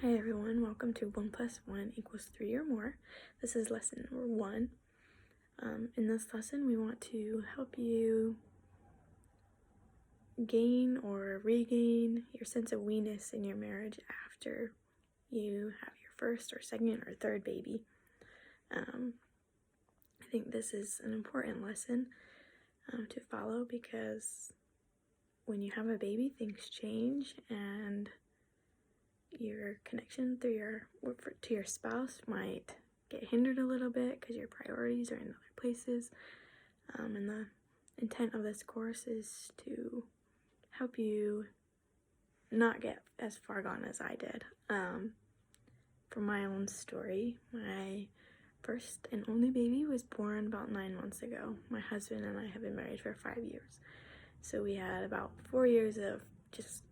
Hi everyone, welcome to 1 + 1 = 3 or more. This is lesson number 1. In this lesson, we want to help you gain or regain your sense of we-ness in your marriage after you have your first or second or third baby. I think this is an important lesson to follow because when you have a baby, things change, and your connection to your spouse might get hindered a little bit because your priorities are in other places. And the intent of this course is to help you not get as far gone as I did. For my own story, my first and only baby was born about 9 months ago. My husband and I have been married for 5 years. So we had about 4 years of just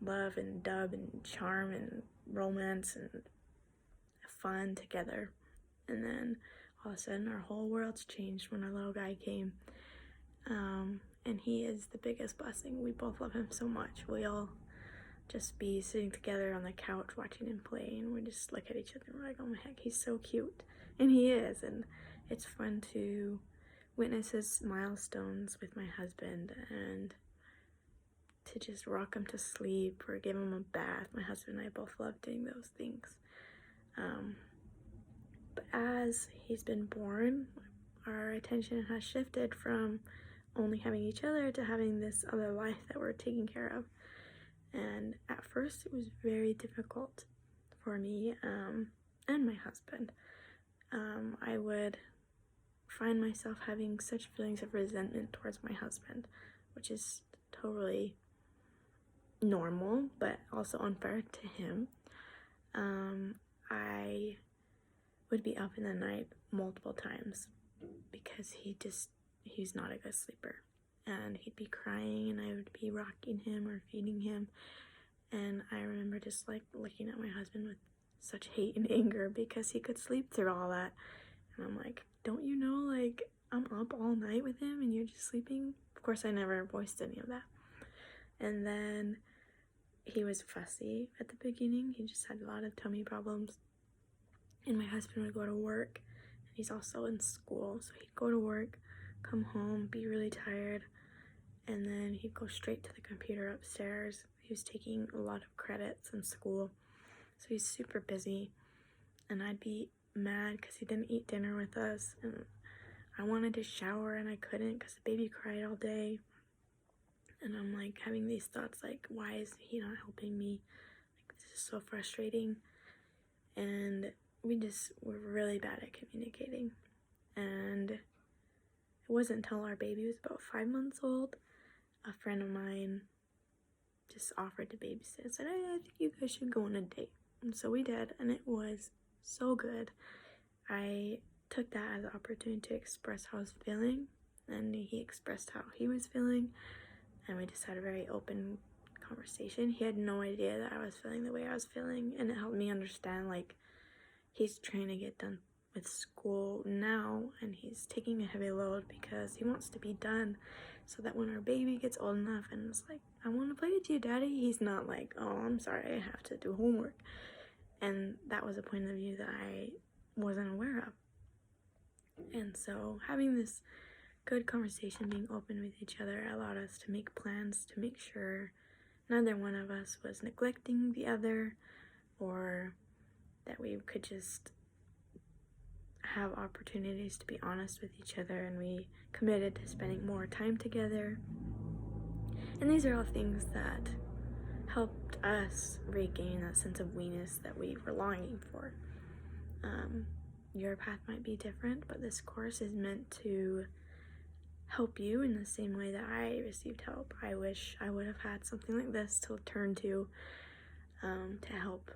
love and dub and charm and romance and fun together. And then all of a sudden our whole world's changed when our little guy came. And he is the biggest blessing. We both love him so much. We'll just be sitting together on the couch watching him play, and we just look at each other and we're like, oh my heck, he's so cute. And he is, and it's fun to witness his milestones with my husband and to just rock him to sleep or give him a bath. My husband and I both love doing those things. But as he's been born, our attention has shifted from only having each other to having this other life that we're taking care of. And at first it was very difficult for me and my husband. I would find myself having such feelings of resentment towards my husband, which is totally normal, but also unfair to him. I would be up in the night multiple times because he's not a good sleeper, and he'd be crying and I would be rocking him or feeding him, and I remember just like looking at my husband with such hate and anger because he could sleep through all that, and I'm like, don't you know, like, I'm up all night with him and you're just sleeping? Of course I never voiced any of that. And then he was fussy at the beginning. He just had a lot of tummy problems, and my husband would go to work, and he's also in school, so he'd go to work, come home, be really tired, and then he'd go straight to the computer upstairs. He was taking a lot of credits in school, so he's super busy, and I'd be mad because he didn't eat dinner with us, and I wanted to shower and I couldn't because the baby cried all day. And I'm like having these thoughts like, why is he not helping me? Like, this is so frustrating. And we just were really bad at communicating. And it wasn't until our baby was about 5 months old, a friend of mine just offered to babysit and said, hey, I think you guys should go on a date. And so we did, and it was so good. I took that as an opportunity to express how I was feeling, and he expressed how he was feeling. And we just had a very open conversation. He had no idea that I was feeling the way I was feeling, and it helped me understand, like, he's trying to get done with school now, and he's taking a heavy load because he wants to be done so that when our baby gets old enough and it's like, I want to play with you, daddy, he's not like, oh, I'm sorry, I have to do homework. And that was a point of view that I wasn't aware of. And so having this good conversation, being open with each other, allowed us to make plans to make sure neither one of us was neglecting the other, or that we could just have opportunities to be honest with each other, and we committed to spending more time together. And these are all things that helped us regain that sense of we-ness that we were longing for. Your path might be different, but this course is meant to help you in the same way that I received help. I wish I would have had something like this to turn to help,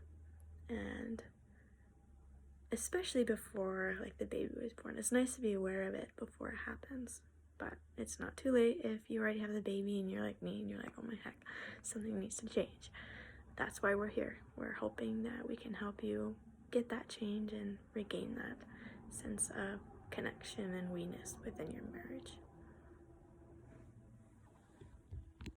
and especially before like the baby was born. It's nice to be aware of it before it happens, but it's not too late if you already have the baby and you're like me and you're like, oh my heck, something needs to change. That's why we're here. We're hoping that we can help you get that change and regain that sense of connection and we-ness within your marriage.